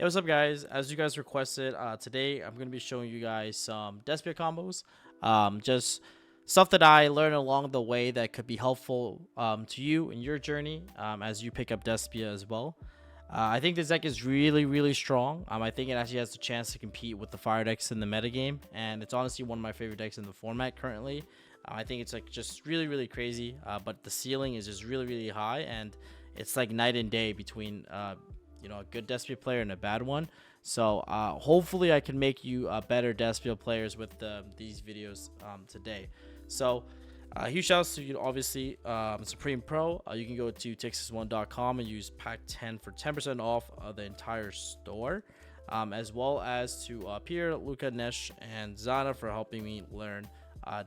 Hey, what's up, guys? As you guys requested, today I'm going to be showing you guys some Despia combos. Just stuff that I learned along the way that could be helpful to you in your journey as you pick up Despia as well. I think this deck is really strong. I think it actually has the chance to compete with the fire decks in the metagame, and it's honestly one of my favorite decks in the format currently. I think it's like just really crazy, but the ceiling is just really high, and it's like night and day between a good Despia player and a bad one. So hopefully I can make you better Despia players with these videos today. So huge shouts to you, obviously, Supreme Pro. You can go to texas1.com and use pack 10 for 10% off the entire store, as well as to Pierre, Luca, Nesh, and Zana for helping me learn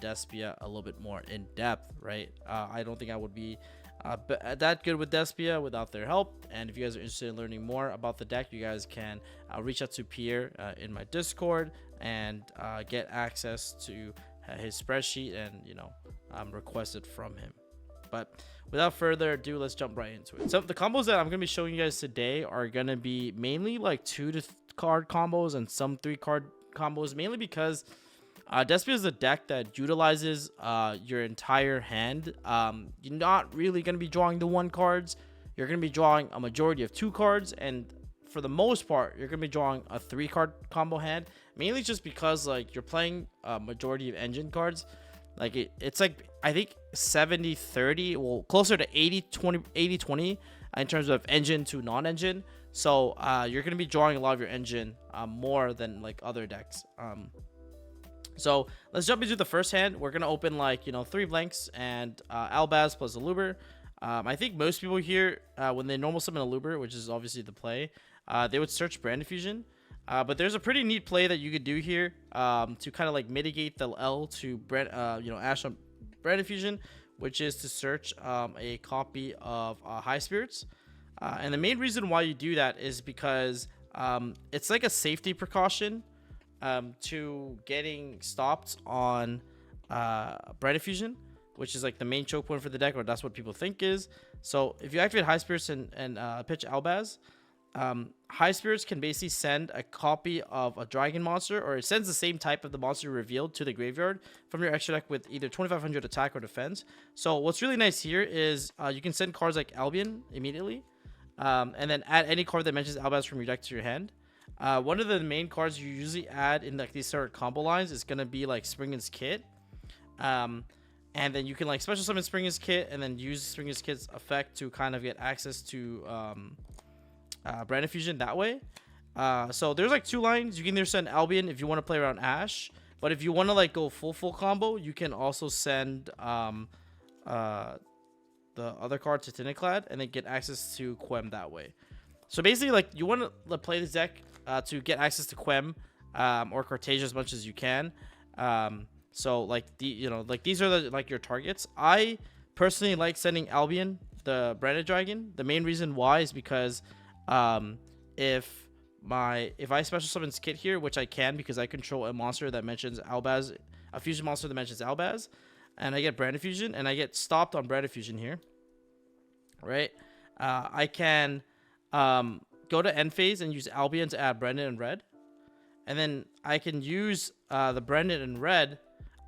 Despia a little bit more in depth, right? I don't think I would be that good with Despia without their help. And if you guys are interested in learning more about the deck, you guys can reach out to Pierre in my Discord and get access to his spreadsheet and request it from him. But without further ado, let's jump right into it. So the combos that I'm going to be showing you guys today are going to be mainly like 2 card combos and some 3 card combos, mainly because Despia is a deck that utilizes your entire hand. You're not really going to be drawing the 1 cards. You're going to be drawing a majority of 2 cards, and for the most part, you're going to be drawing a 3 card combo hand, mainly just because like you're playing a majority of engine cards. Like it's like, I think 70-30, well, closer to 80-20 in terms of engine to non-engine. So you're going to be drawing a lot of your engine more than like other decks. So let's jump into the first hand. We're going to open like, 3 blanks and Albaz plus a Luber. I think most people here, when they normal summon a Luber, which is obviously the play, they would search Brand Fusion. But there's a pretty neat play that you could do here to kind of like mitigate the L to Ash on Brand Fusion, which is to search a copy of High Spirits. And the main reason why you do that is because it's like a safety precaution to getting stopped on Bright Fusion, which is like the main choke point for the deck, or that's what people think is. So if you activate High Spirits and pitch Albaz, High Spirits can basically send a copy of a dragon monster, or it sends the same type of the monster revealed to the graveyard from your extra deck with either 2500 attack or defense. So what's really nice here is you can send cards like Albion immediately, and then add any card that mentions Albaz from your deck to your hand. One of the main cards you usually add in like these sort of combo lines is gonna be like Springen's Kit, and then you can like special summon Springen's Kit and then use Springen's Kit's effect to kind of get access to Brand Fusion that way. So there's like 2 lines. You can either send Albion if you want to play around Ash, but if you want to like go full combo, you can also send the other card to Tiniclad and then get access to Quem that way. So basically, like, you want to play this deck to get access to Quem or Cortege as much as you can. So like these are the your targets. I personally like sending Albion, the Branded Dragon. The main reason why is because if I special summon Kit here, which I can because I control a monster that mentions Albaz, a fusion monster that mentions Albaz, and I get Branded Fusion and I get stopped on Branded Fusion here, right? I can go to end phase and use Albion to add Branded in red, and then I can use the Branded in red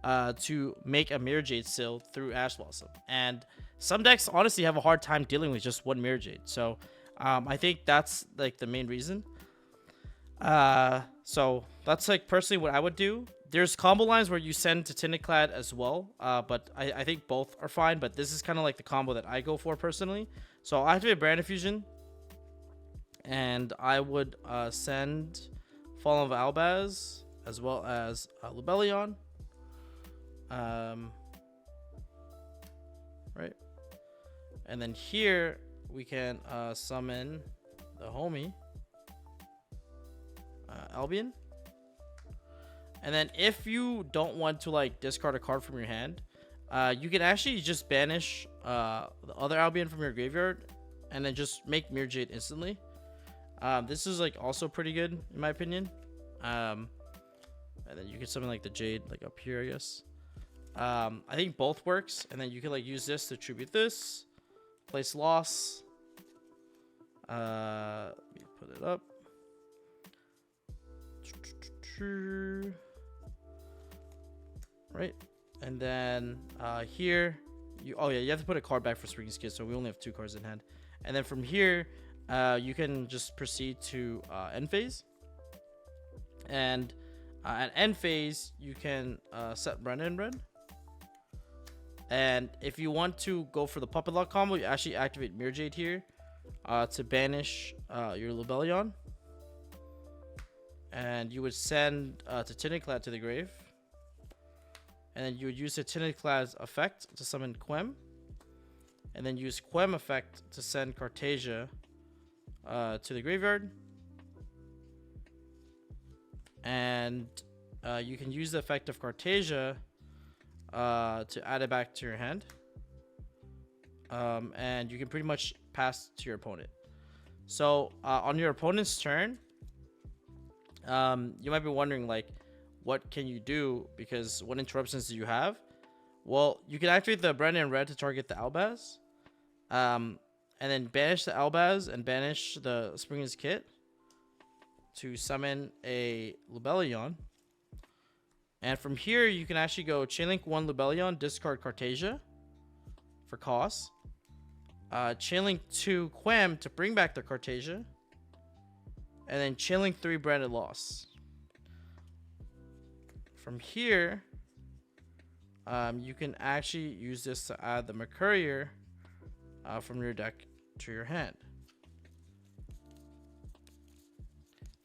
to make a Mirror Jade Seal through Ash Blossom. And some decks honestly have a hard time dealing with just 1 Mirror Jade, so I think that's like the main reason. So that's like personally what I would do. There's combo lines where you send to Tiniclad as well, but I think both are fine, but this is kind of like the combo that I go for personally. So I'll activate Brand Fusion, and I would send Fallen of Albaz as well as Lubellion. Right. And then here we can summon the homie Albion. And then if you don't want to like discard a card from your hand, you can actually just banish the other Albion from your graveyard and then just make Mirror Jade instantly. This is like also pretty good in my opinion. And then you can summon like the Jade like up here, I guess. I think both works, and then you can like use this to tribute this, place loss. Let me put it up. Right, and then here you have to put a card back for Spring's Kid, so we only have 2 cards in hand. And then from here you can just proceed to end phase, and at end phase you can set Brennan red. And if you want to go for the puppet lock combo, you actually activate Mirror Jade here to banish your Lubellion, and you would send Titanic to the grave. And then you would use the Titanic effect to summon Quem. And then use Quem effect to send Cartasia to the graveyard. And you can use the effect of Cartasia to add it back to your hand. And you can pretty much pass to your opponent. So on your opponent's turn, you might be wondering, like, what can you do? Because what interruptions do you have? Well, you can activate the Brennan red to target the Albaz. And then banish the Albaz and banish the Spring's Kit to summon a Lubellion. And from here, you can actually go Chainlink 1 Lubellion, discard Cartasia for cost. Chainlink 2 Quem to bring back the Cartasia. And then Chainlink 3 Branded Loss. From here, you can actually use this to add the Mercurier from your deck to your hand.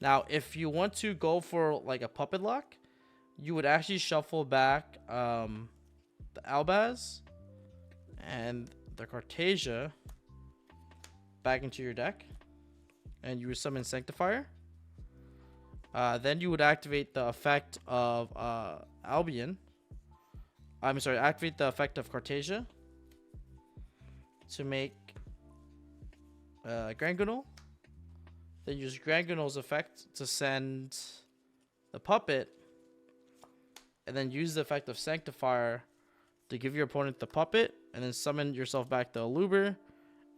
Now, if you want to go for like a puppet lock, you would actually shuffle back the Albaz and the Cartasia back into your deck, and you would summon Sanctifier. Then you would activate the effect of Albion. I'm sorry, activate the effect of Cartasia to make Grangunal. Then use Grangunal's effect to send the puppet, and then use the effect of Sanctifier to give your opponent the puppet, and then summon yourself back the Aluber,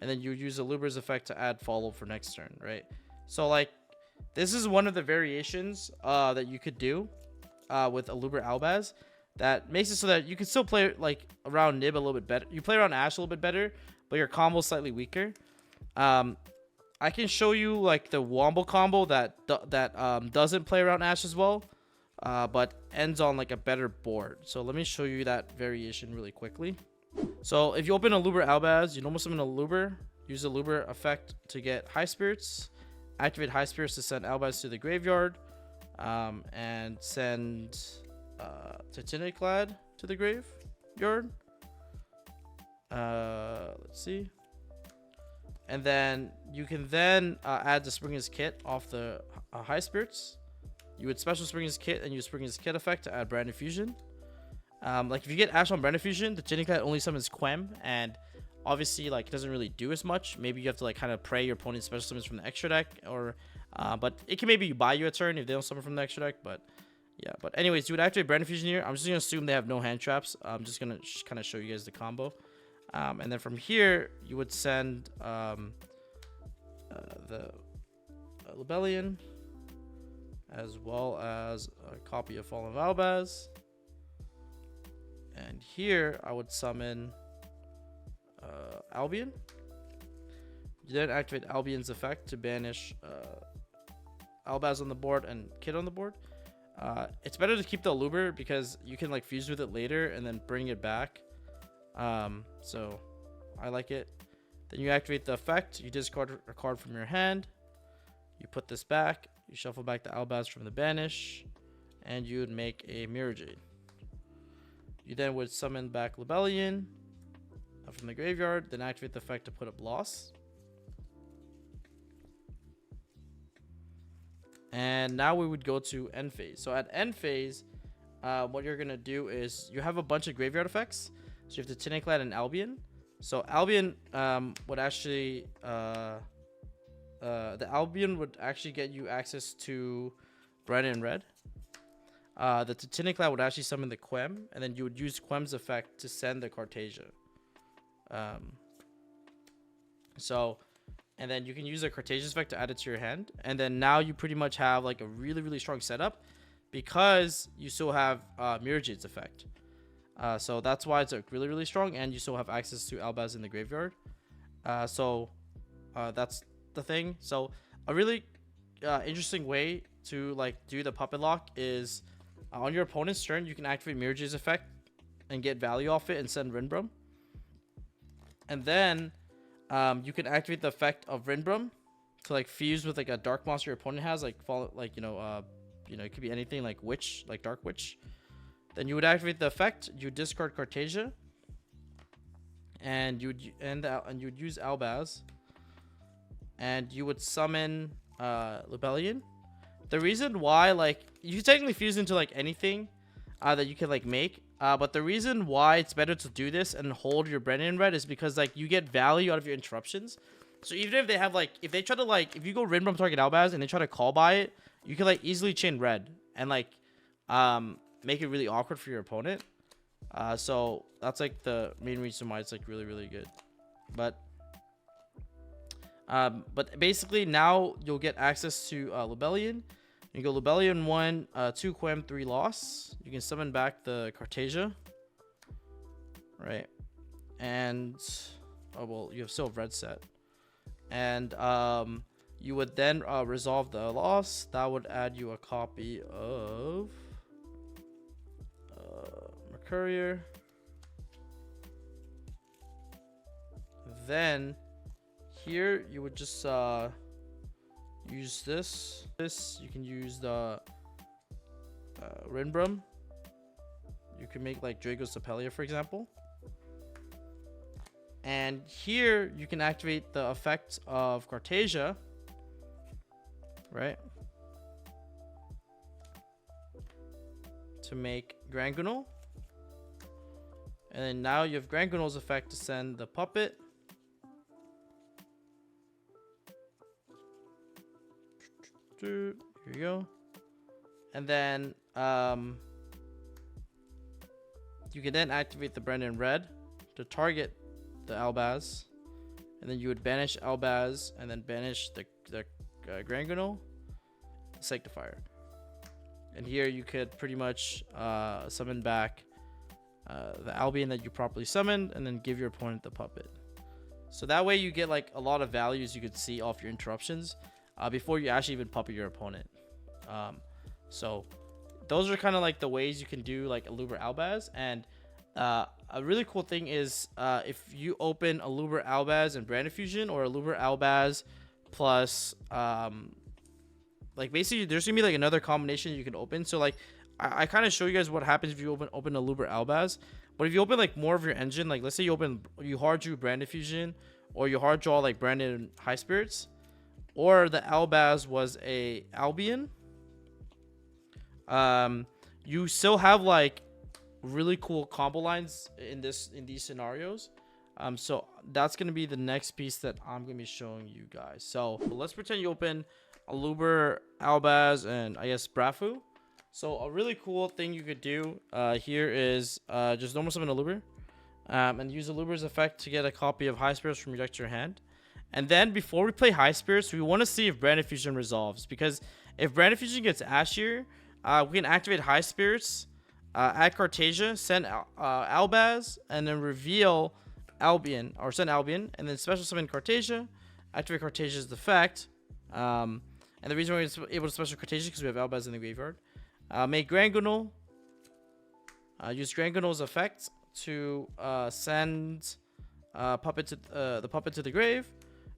and then you use Aluber's effect to add follow for next turn, right? So like, this is one of the variations that you could do with Aluber Albaz that makes it so that you can still play like around Nib a little bit better. You play around Ash a little bit better, but your combo is slightly weaker. I can show you like the Wombo combo that doesn't play around Ash as well, but ends on like a better board. So let me show you that variation really quickly. So if you open Aluber Albaz, you normal summon Aluber, use the Aluber effect to get High Spirits. Activate High Spirits to send Albaz to the graveyard, and send Titanic to the graveyard. Let's see. And then you can then add the Springer's Kit off the High Spirits. You would special Springer's Kit and use Springer's Kit effect to add Brand Fusion. Like if you get Ash on Brand Fusion, the Titanic only summons Quem, and obviously like it doesn't really do as much. Maybe you have to like kind of pray your opponent's special summons from the extra deck, or but it can maybe buy you a turn if they don't summon from the extra deck. But yeah, but anyways, you would activate Brand Fusion here. I'm just gonna assume they have no hand traps. I'm just gonna kind of show you guys the combo, and then from here you would send the Lubellion, as well as a copy of Fallen Valbaz. And here I would summon Albion. You then activate Albion's effect to banish Albaz on the board and Kid on the board. It's better to keep the Aluber because you can like fuse with it later and then bring it back. So I like it. Then you activate the effect. You discard a card from your hand. You put this back. You shuffle back the Albaz from the banish, and you would make a Mirror Jade. You then would summon back Lubellion from the graveyard, then activate the effect to put up Loss. And now we would go to end phase. So at end phase, what you're going to do is you have a bunch of graveyard effects. So you have the Titanic and Albion. So Albion would actually... the Albion would actually get you access to Branded and Red. The Titanic would actually summon the Quem, and then you would use Quem's effect to send the Cartasia. And then you can use the Cartasia effect to add it to your hand, and then now you pretty much have like a really, really strong setup because you still have Mirror Jade's effect. So that's why it's like really strong, and you still have access to Albaz in the graveyard. So that's the thing. So a really interesting way to like do the puppet lock is on your opponent's turn, you can activate Mirror Jade's effect and get value off it and send Rinbrum. And then you can activate the effect of Rinbrum to like fuse with like a dark monster your opponent has, like it could be anything like Witch, like Dark Witch. Then you would activate the effect. You discard Cartesia, and you'd use Albaz, and you would summon Lubellion. The reason why, like, you technically fuse into like anything that you can like make, but the reason why it's better to do this and hold your Brennan red is because like you get value out of your interruptions. So even if they have like, if they try to like, if you go Rinbrum target Albaz and they try to call by it, you can like easily chain red and like make it really awkward for your opponent. So that's like the main reason why it's like really good. But basically now you'll get access to Lubellion. You go Lubellion 1, 2 Quem, 3 loss. You can summon back the Cartesia, right? And oh well, you have still red set, and you would then resolve the loss. That would add you a copy of Mercurier. Then here you would just use this. You can use the Rinbrum. You can make like Drago Sepelia, for example. And here you can activate the effect of Cartesia, right? To make Grangunal. And then now you have Grangunal's effect to send the puppet. Here you go. And then you can then activate the Brennan red to target the Albaz, and then you would banish Albaz and then banish the Grangunal Sanctifier. And here you could pretty much summon back the Albion that you properly summoned, and then give your opponent the puppet. So that way you get like a lot of values you could see off your interruptions before you actually even puppet your opponent. So those are kind of like the ways you can do like Aluber Albaz. And a really cool thing is if you open Aluber Albaz and Brand Fusion, or Aluber Albaz plus like basically there's gonna be like another combination you can open. So like I kind of show you guys what happens if you open Aluber Albaz. But if you open like more of your engine, like let's say you hard drew Brand Fusion, or you hard draw like Branded High Spirits, or the Albaz was a Albion, you still have like really cool combo lines in these scenarios. So that's gonna be the next piece that I'm gonna be showing you guys. So let's pretend you open Aluber, Albaz, and I guess Brafu. So a really cool thing you could do here is just normal summon Aluber, and use Aluber's effect to get a copy of High Spirits from your deck to your hand. And then before we play High Spirits, we want to see if Branded Fusion resolves, because if Branded Fusion gets Ashier, we can activate High Spirits, add Cartesia, send Albaz, and then reveal Albion, or send Albion, and then special summon Cartesia, activate Cartesia's effect. And the reason why we're able to special Cartesia is because we have Albaz in the graveyard. Make Grangunal, use Grangunal's effect to send the puppet to the grave.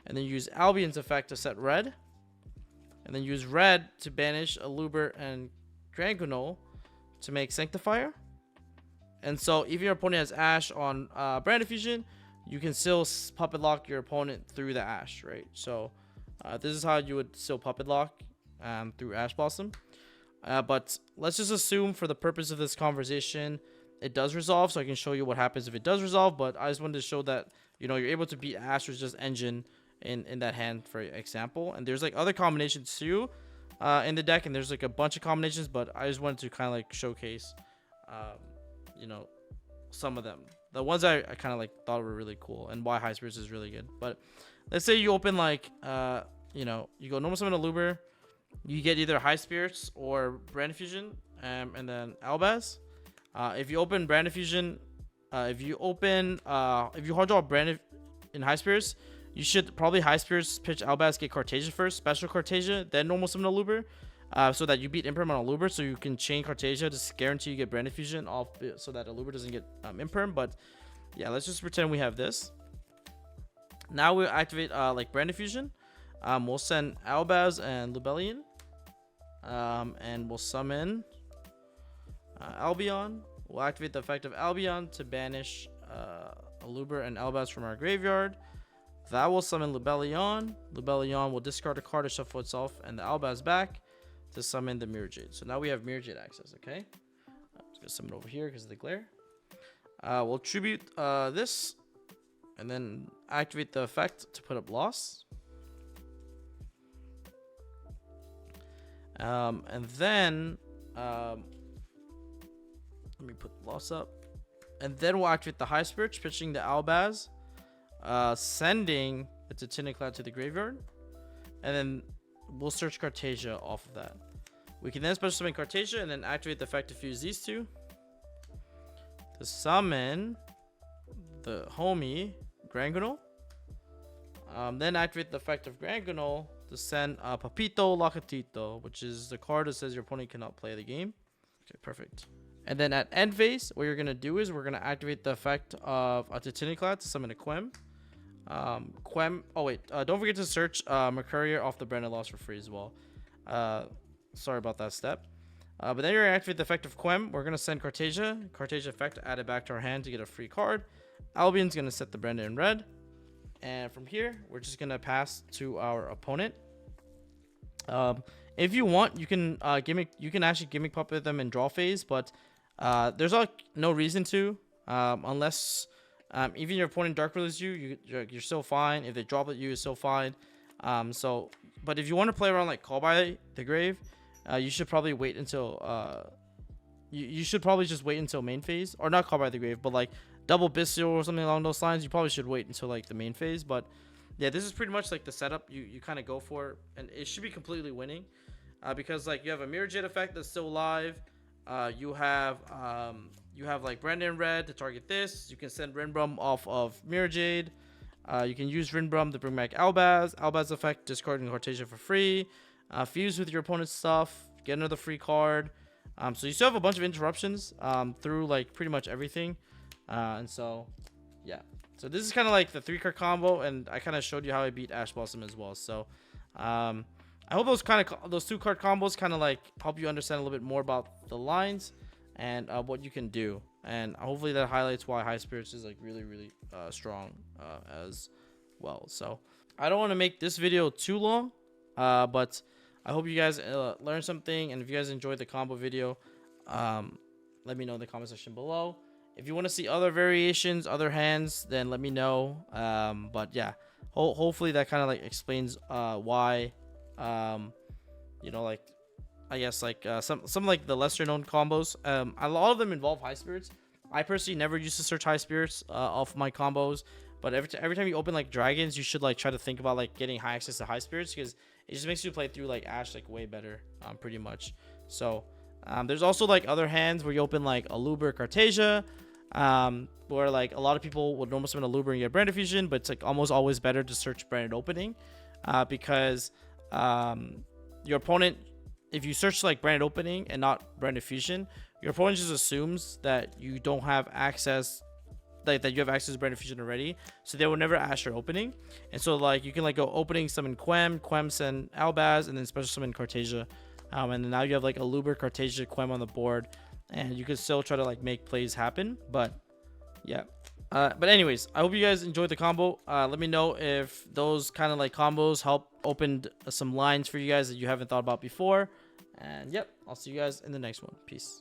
And then use Albion's effect to set red. And then use red to banish Aluber and Grangunal to make Sanctifier. And so even your opponent has Ash on Brand Fusion, you can still puppet lock your opponent through the Ash, right? So this is how you would still puppet lock through Ash Blossom. But let's just assume for the purpose of this conversation, it does resolve, so I can show you what happens if it does resolve. But I just wanted to show that, you know, you're able to beat Ash with just engine in that hand, for example. And there's like other combinations too in the deck, and there's like a bunch of combinations, but I just wanted to kind of like showcase you know, some of them, the ones I kind of like thought were really cool, and why High Spirits is really good. But let's say you open like you know, you go normal summon Aluber, you get either High Spirits or Brand Fusion, and then Albaz. If you open Brand Fusion, if you hard draw Brand in High Spirits, you should probably High Spirits, pitch Albaz, get Cartesia first, special Cartesia, then normal summon a Luber, so that you beat Imperm on a Luber, so you can chain Cartesia to guarantee you get Brand Fusion off, so that a Luber doesn't get Imperm. But yeah, let's just pretend we have this. Now we'll activate like Brand Fusion. We'll send Albaz and Lubellion. And we'll summon Albion. We'll activate the effect of Albion to banish Aluber and Albaz from our graveyard. That will summon Lubellion. Lubellion will discard a card to shuffle itself and the Albaz back to summon the Mirror Jade. So now we have Mirror Jade access, okay? I'm just going to summon over here because of the glare. We'll tribute this and then activate the effect to put up Loss. And then let me put Loss up, and then we'll activate the High Spirit, pitching the Albaz, sending the Titiniclad to the graveyard, and then we'll search Cartesia off of that. We can then special summon Cartesia and then activate the effect to fuse these two to summon the homie Granguinol. Then activate the effect of Granguinol to send Papito Lacatito, which is the card that says your opponent cannot play the game. Okay, perfect. And then at end phase, what you're going to do is we're going to activate the effect of a Titiniclad to summon a Quem. Don't forget to search Mercurier off the Branded Loss for free as well. Sorry about that step. But then you're going to activate the effect of Quem. We're going to send Cartesia. Cartesia effect, add it back to our hand to get a free card. Albion's going to set the Branded in red. And from here, we're just going to pass to our opponent. If you want, you can actually gimmick puppet them in draw phase, but there's no reason to, unless even your opponent dark releases you're still fine. If they drop at you, it's still fine. But if you want to play around like Call by the Grave, you should probably wait until you should probably just wait until main phase, or not Call by the Grave, but like double Bestial or something along those lines. You probably should wait until like the main phase. But yeah, this is pretty much like the setup you kind of go for, and it should be completely winning, because like you have a Mirror Jade effect that's still alive. You have like Brandon Red to target this. You can send Rinbrum off of Mirror Jade. You can use Rinbrum to bring back Albaz. Albaz effect, discarding Cartesia for free. Fuse with your opponent's stuff, get another free card. So you still have a bunch of interruptions through like pretty much everything. And so, yeah. So this is kind of like the 3-card combo, and I kind of showed you how I beat Ash Blossom as well. So, I hope those 2-card combos kind of like help you understand a little bit more about the lines and what you can do. And hopefully that highlights why High Spirits is like really, really strong as well. So I don't want to make this video too long, but I hope you guys learned something. And if you guys enjoyed the combo video, let me know in the comment section below. If you want to see other variations, other hands, then let me know. But yeah, hopefully that kind of like explains why, you know, like I guess like some like the lesser known combos. A lot of them involve High Spirits. I personally never used to search High Spirits off my combos, but every time you open like dragons, you should like try to think about like getting high access to High Spirits, because it just makes you play through like Ash like way better, pretty much. So there's also like other hands where you open like a Luber Cartesia, where like a lot of people would normally summon a Luber and get Brand Fusion, but it's like almost always better to search Branded Opening, because your opponent, if you search like Branded Opening and not Branded Fusion, your opponent just assumes that you don't have access, like that you have access to Branded Fusion already, so they will never ask your opening. And so like you can like go opening, summon Quem send Albaz, and then special summon Cartesia, and then now you have like a Luber, Cartesia, Quem on the board, and you can still try to like make plays happen. But yeah, but anyways, I hope you guys enjoyed the combo. Let me know if those kind of like combos help opened some lines for you guys that you haven't thought about before. And yep, I'll see you guys in the next one. Peace.